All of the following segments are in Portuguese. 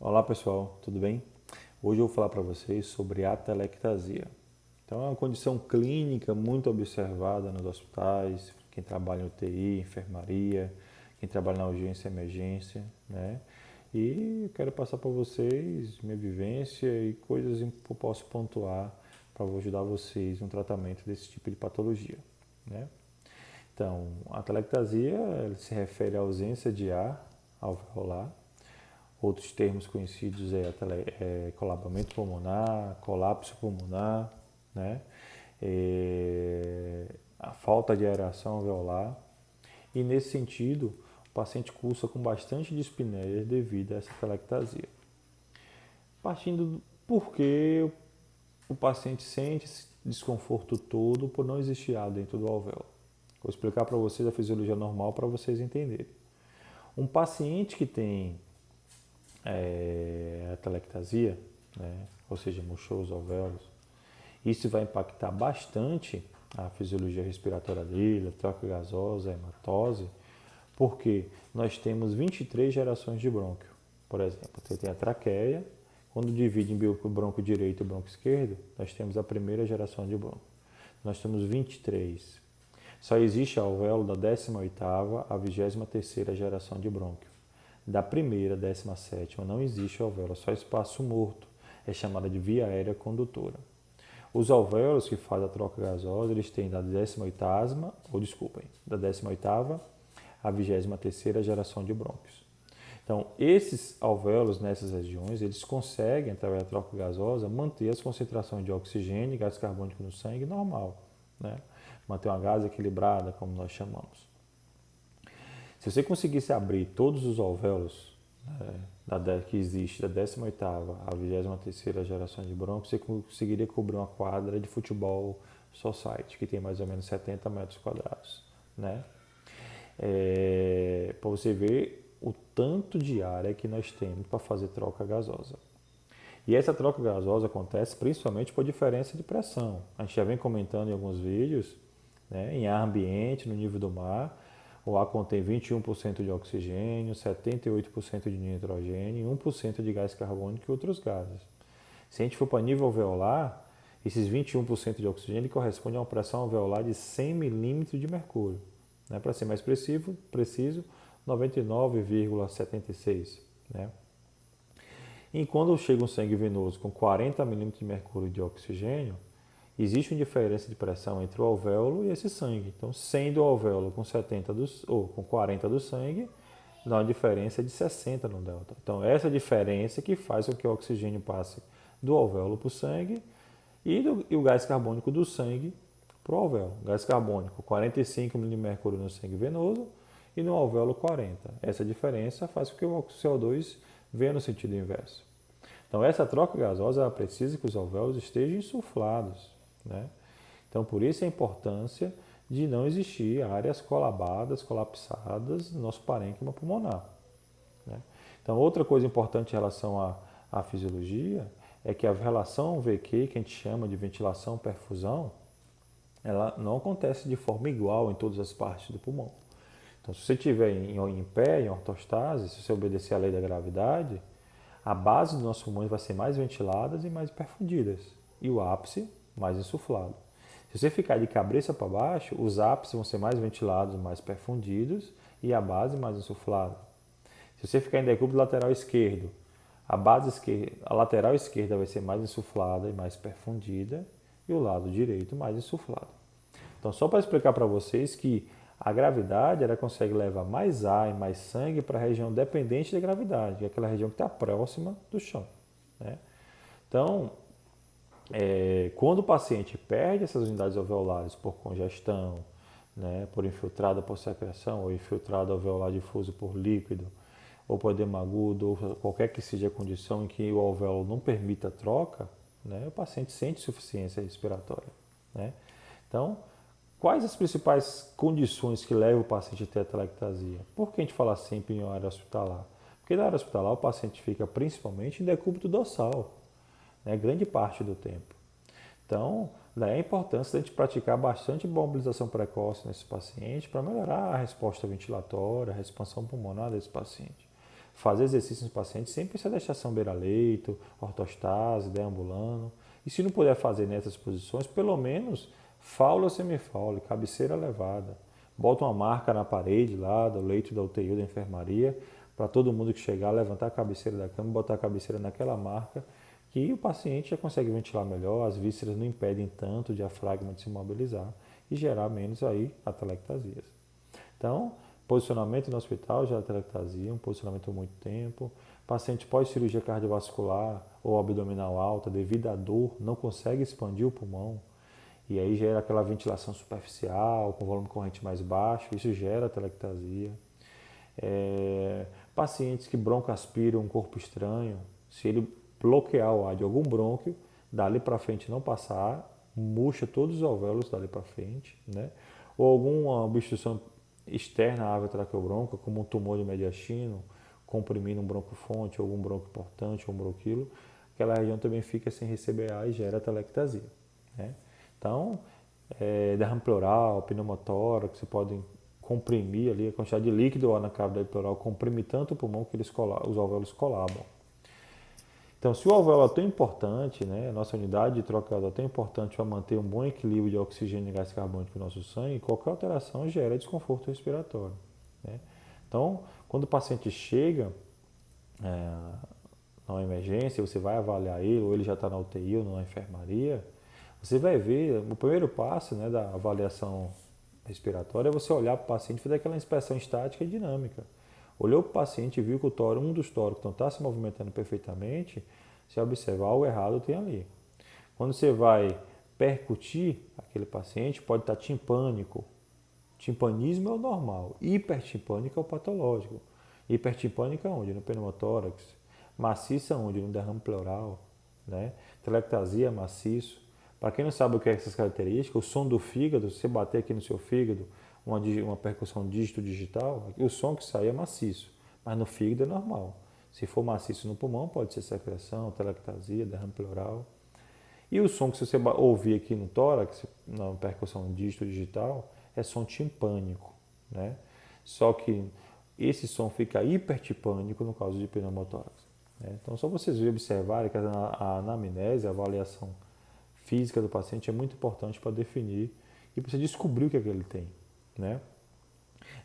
Olá pessoal, tudo bem? Hoje eu vou falar para vocês sobre atelectasia. Então é uma condição clínica muito observada nos hospitais, quem trabalha em UTI, enfermaria, quem trabalha na urgência e emergência, né? E eu quero passar para vocês minha vivência e coisas que eu posso pontuar para ajudar vocês no tratamento desse tipo de patologia, né? Então, a atelectasia ela se refere à ausência de ar alveolar. Outros termos conhecidos é colapamento pulmonar, colapso pulmonar, né? A falta de aeração alveolar. E nesse sentido, o paciente cursa com bastante dispneia devido a essa atelectasia. Partindo do porquê o paciente sente esse desconforto todo por não existir ar dentro do alvéolo. Vou explicar para vocês a fisiologia normal para vocês entenderem. Um paciente que tem atelectasia, né? Ou seja, murchou os alvéolos, isso vai impactar bastante a fisiologia respiratória dele, a troca gasosa, a hematose, porque nós temos 23 gerações de brônquio. Por exemplo, você tem a traqueia, quando divide em bronco direito e bronco esquerdo, nós temos a primeira geração de brônquio. Nós temos 23. Só existe alvéolo da 18ª à 23ª geração de brônquio. Da primeira à 17ª não existe alvéolo, é só espaço morto. É chamada de via aérea condutora. Os alvéolos que fazem a troca gasosa, eles têm da 18ª à 23ª geração de brônquios. Então, esses alvéolos nessas regiões, eles conseguem, através da troca gasosa, manter as concentrações de oxigênio e gás carbônico no sangue normal, né? Manter uma gás equilibrada, como nós chamamos. Se você conseguisse abrir todos os alvéolos que existe da 18ª à 23ª geração de brônquios, você conseguiria cobrir uma quadra de futebol society, que tem mais ou menos 70 metros quadrados, né? Para você ver o tanto de área que nós temos para fazer troca gasosa. E essa troca gasosa acontece principalmente por diferença de pressão. A gente já vem comentando em alguns vídeos, né, em ar ambiente, no nível do mar, o ar contém 21% de oxigênio, 78% de nitrogênio e 1% de gás carbônico e outros gases. Se a gente for para nível alveolar, esses 21% de oxigênio corresponde a uma pressão alveolar de 100 milímetros de mercúrio. Né? Para ser mais preciso 99,76. Né? E quando chega um sangue venoso com 40 milímetros de mercúrio de oxigênio, existe uma diferença de pressão entre o alvéolo e esse sangue. Então, sendo o alvéolo com 70 ou com 40 do sangue, dá uma diferença de 60 no delta. Então, essa diferença que faz com que o oxigênio passe do alvéolo para o sangue e o gás carbônico do sangue para o alvéolo. Gás carbônico, 45 milímetros de mercúrio no sangue venoso e no alvéolo 40. Essa diferença faz com que o CO2 venha no sentido inverso. Então, essa troca gasosa ela precisa que os alvéolos estejam insuflados, né? Então, por isso a importância de não existir áreas colabadas, colapsadas no nosso parênquima pulmonar, né? Então, outra coisa importante em relação à fisiologia é que a relação VQ, que a gente chama de ventilação-perfusão, ela não acontece de forma igual em todas as partes do pulmão. Então, se você estiver em pé, em ortostase, se você obedecer à lei da gravidade, a base dos nossos pulmões vai ser mais ventiladas e mais perfundidas, e o ápice mais insuflado. Se você ficar de cabeça para baixo, os ápices vão ser mais ventilados, mais perfundidos, e a base mais insuflada. Se você ficar em decúbito lateral esquerdo, a lateral esquerda vai ser mais insuflada e mais perfundida, e o lado direito mais insuflado. Então, só para explicar para vocês que a gravidade ela consegue levar mais ar e mais sangue para a região dependente da gravidade, que é aquela região que está próxima do chão, né? Então, quando o paciente perde essas unidades alveolares por congestão, né, por infiltrada por secreção, ou infiltrado alveolar difuso por líquido, ou por edema agudo, ou qualquer que seja a condição em que o alvéolo não permita a troca, né, o paciente sente insuficiência respiratória, né? Então, quais as principais condições que levam o paciente a ter atelectasia? Por que a gente fala sempre em área hospitalar? Porque na área hospitalar o paciente fica principalmente em decúbito dorsal, né, grande parte do tempo. Então, daí a importância de a gente praticar bastante mobilização precoce nesse paciente para melhorar a resposta ventilatória, a expansão pulmonar desse paciente. fazer exercício nos pacientes sem precisar deixar estação beira-leito, ortostase, deambulando. E se não puder fazer nessas posições, pelo menos faula ou semifaula, cabeceira elevada. Bota uma marca na parede lá do leito da UTI ou da enfermaria, para todo mundo que chegar, levantar a cabeceira da cama, botar a cabeceira naquela marca, que o paciente já consegue ventilar melhor, as vísceras não impedem tanto o diafragma de se mobilizar e gerar menos aí atelectasias. Então, posicionamento no hospital já atelectasia, um posicionamento por muito tempo. Paciente pós-cirurgia cardiovascular ou abdominal alta, devido à dor, não consegue expandir o pulmão. E aí gera aquela ventilação superficial, com volume corrente mais baixo, isso gera atelectasia. Pacientes que broncoaspiram um corpo estranho, se ele bloquear o ar de algum brônquio, dali para frente não passar, murcha todos os alvéolos dali para frente, né? Ou alguma obstrução externa à árvore traqueobronca, como um tumor de mediastino, comprimindo um broncofonte, ou algum bronco importante, ou um bronquilo, aquela região também fica sem receber ar e gera atelectasia, né? Então, derrame pleural, pneumotórax, você pode comprimir ali a quantidade de líquido lá na cavidade pleural, comprime tanto o pulmão que os alvéolos colabam. Então, se o alvéolo é tão importante, né, a nossa unidade de troca é tão importante para manter um bom equilíbrio de oxigênio e gás carbônico no nosso sangue, qualquer alteração gera desconforto respiratório, né? Então, quando o paciente chega na emergência, você vai avaliar ele, ou ele já está na UTI ou na enfermaria, você vai ver, o primeiro passo, né, da avaliação respiratória é você olhar para o paciente e fazer aquela inspeção estática e dinâmica. Olhou para o paciente e viu que um dos tórax não está se movimentando perfeitamente, você observar algo errado tem ali. Quando você vai percutir aquele paciente, pode estar timpânico. Timpanismo é o normal, hipertimpânico é o patológico. Hipertimpânica onde? No pneumotórax. Maciça onde? No derrame pleural, né? Telectasia maciço. Para quem não sabe o que é essas características, o som do fígado, se você bater aqui no seu fígado, uma percussão dígito-digital, o som que sai é maciço, mas no fígado é normal. Se for maciço no pulmão, pode ser secreção, telectasia, derrame pleural. E o som que você ouvir aqui no tórax, na percussão dígito-digital, é som timpânico, né? Só que esse som fica hipertimpânico no caso de pneumotórax, né? Então, só vocês observarem que a anamnese, a avaliação física do paciente é muito importante para definir e para você descobrir o que é que ele tem, né?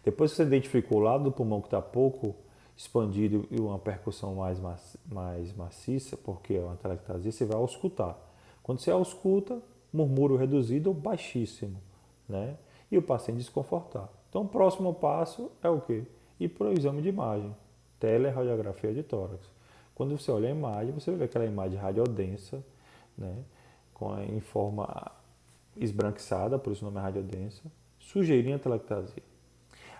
Depois que você identificou o lado do pulmão que está pouco expandido e uma percussão mais maciça, porque é uma atelectasia, você vai auscultar. Quando você ausculta, murmúrio reduzido ou baixíssimo, né? E o paciente desconfortável. Então, o próximo passo é o quê? Ir para o exame de imagem, teleradiografia de tórax. Quando você olha a imagem, você vai ver aquela imagem radiodensa, né? Em forma esbranquiçada, por isso o nome é radiodensa, sugerindo atelectasia.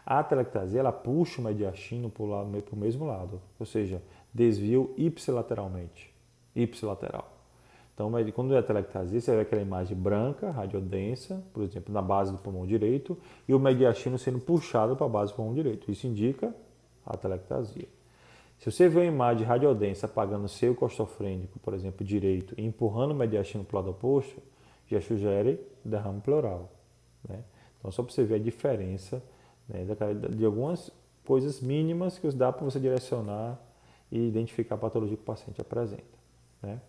A atelectasia, ela puxa o mediastino para o mesmo lado, ou seja, desvio ipsilateralmente, ipsilateral. Então, quando é atelectasia, você vê aquela imagem branca, radiodensa, por exemplo, na base do pulmão direito, e o mediastino sendo puxado para a base do pulmão direito. Isso indica a atelectasia. Se você vê uma imagem radiodensa apagando o seio costofrênico, por exemplo, direito, e empurrando o mediastino para o lado oposto, já sugere derrame pleural, né? Então, só para você ver a diferença, né, de algumas coisas mínimas que dá para você direcionar e identificar a patologia que o paciente apresenta, né?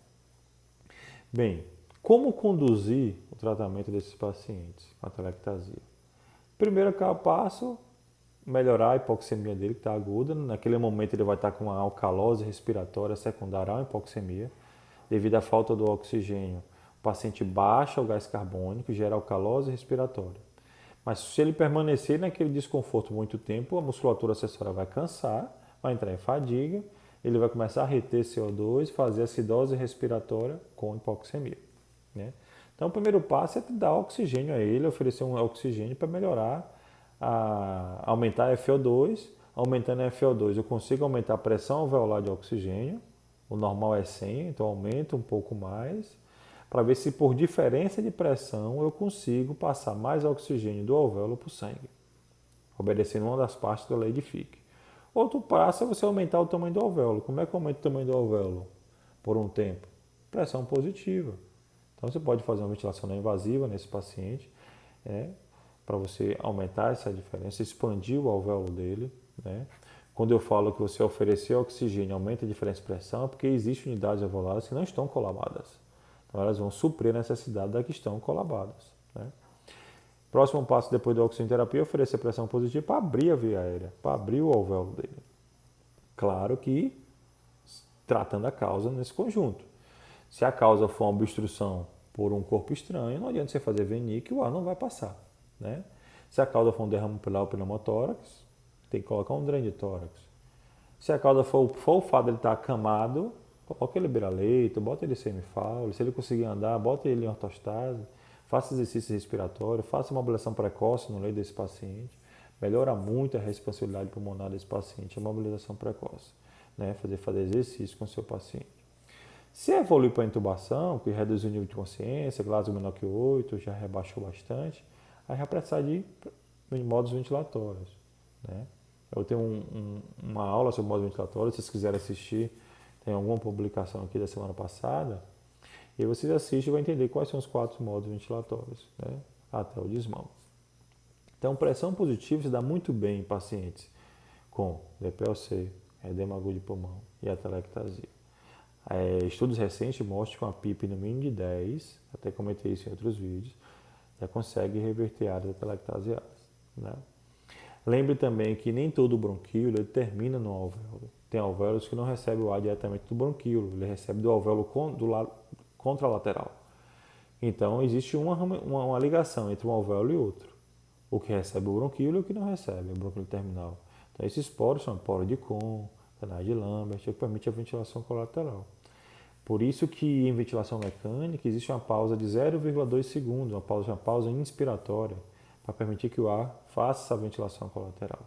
Bem, como conduzir o tratamento desses pacientes com atelectasia? Primeiro passo, melhorar a hipoxemia dele, que está aguda. Naquele momento ele vai estar com uma alcalose respiratória secundária à hipoxemia. Devido à falta do oxigênio, o paciente baixa o gás carbônico, gera alcalose respiratória. Mas se ele permanecer naquele desconforto muito tempo, a musculatura acessória vai cansar, vai entrar em fadiga, ele vai começar a reter CO2, fazer acidose respiratória com hipoxemia, né? Então, o primeiro passo é dar oxigênio a ele, oferecer um oxigênio para melhorar, aumentar a FO2. Aumentando a FO2, eu consigo aumentar a pressão alveolar de oxigênio. O normal é 100, então aumenta um pouco mais, para ver se por diferença de pressão eu consigo passar mais oxigênio do alvéolo para o sangue, obedecendo uma das partes da lei de Fick. Outro passo é você aumentar o tamanho do alvéolo. Como é que aumenta o tamanho do alvéolo por um tempo? Pressão positiva. Então você pode fazer uma ventilação não invasiva nesse paciente, para você aumentar essa diferença, expandir o alvéolo dele, né? Quando eu falo que você oferecer oxigênio aumenta a diferença de pressão, é porque existem unidades alveolares que não estão colabadas. Então elas vão suprir a necessidade das que estão colabadas. Né? Próximo passo depois da oxigenoterapia é oferecer pressão positiva para abrir a via aérea, para abrir o alvéolo dele. Claro que tratando a causa nesse conjunto. Se a causa for uma obstrução por um corpo estranho, não adianta você fazer VNI que o ar não vai passar. Né? Se a causa for um derrame pular pneumotórax, tem que colocar um dreno de tórax. Se a causa for o fato de ele estar acamado, coloca ele beira-leito, bota ele semifaule. Se ele conseguir andar, bota ele em ortostase. Faça exercício respiratório, faça uma mobilização precoce no leito desse paciente. Melhora muito a responsibilidade pulmonar desse paciente, a mobilização precoce. Né? Fazer exercício com o seu paciente. Se evoluir para a intubação, que reduziu o nível de consciência, Glasgow menor que 8, já rebaixou bastante, aí já precisa de modos ventilatórios. Né? Eu tenho uma aula sobre modos ventilatórios, se vocês quiserem assistir, tem alguma publicação aqui da semana passada, e vocês assistem e vão entender quais são os 4 modos ventilatórios, né? Até o desmame. Então, pressão positiva se dá muito bem em pacientes com DPLC, edema agudo de pulmão e atelectasia. Estudos recentes mostram que uma PIP no mínimo de 10, até comentei isso em outros vídeos, já consegue reverter áreas atelectasiadas. Né? Lembre também que nem todo bronquíolo ele termina no alvéolo. Tem alvéolos que não recebem o ar diretamente do bronquíolo, ele recebe do alvéolo do lado contralateral. Então, existe uma ligação entre um alvéolo e outro. O que recebe o bronquíolo e o que não recebe, o bronquíolo terminal. Então, esses poros são poros de Kohn, canais de Lambert, que permite a ventilação colateral. Por isso que em ventilação mecânica existe uma pausa de 0,2 segundos, uma pausa inspiratória, para permitir que o ar faça essa ventilação colateral.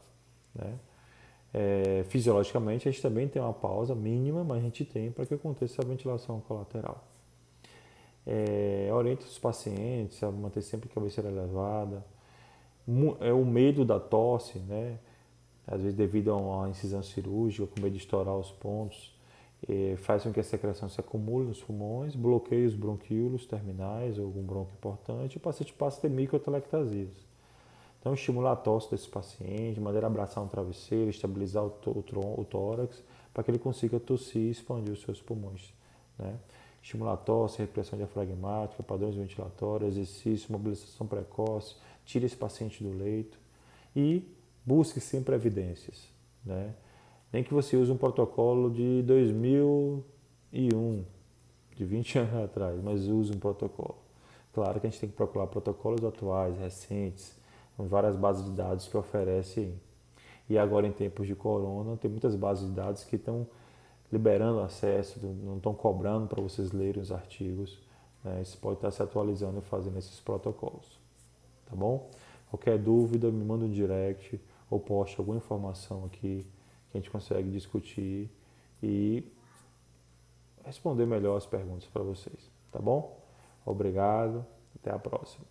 Né? Fisiologicamente, a gente também tem uma pausa mínima, mas a gente tem para que aconteça essa ventilação colateral. Orienta os pacientes a manter sempre a cabeceira elevada. O medo da tosse, né? Às vezes devido a uma incisão cirúrgica, com medo de estourar os pontos, faz com que a secreção se acumule nos pulmões, bloqueie os bronquíolos terminais ou algum bronco importante e o paciente passa a ter microatelectasias. Então, estimular a tosse desse paciente, de maneira a abraçar um travesseiro, estabilizar o tórax, para que ele consiga tossir e expandir os seus pulmões. Né? Estimular a tosse, respiração diafragmática, padrões ventilatórios, exercício, mobilização precoce, tire esse paciente do leito e busque sempre evidências. Né? Nem que você use um protocolo de 2001, de 20 anos atrás, mas use um protocolo. Claro que a gente tem que procurar protocolos atuais, recentes, com várias bases de dados que oferecem. E agora, em tempos de corona, tem muitas bases de dados que estão liberando acesso, não estão cobrando para vocês lerem os artigos. Né? Você pode estar se atualizando e fazendo esses protocolos. Tá bom? Qualquer dúvida, me manda um direct ou poste alguma informação aqui que a gente consegue discutir e responder melhor as perguntas para vocês. Tá bom? Obrigado. Até a próxima.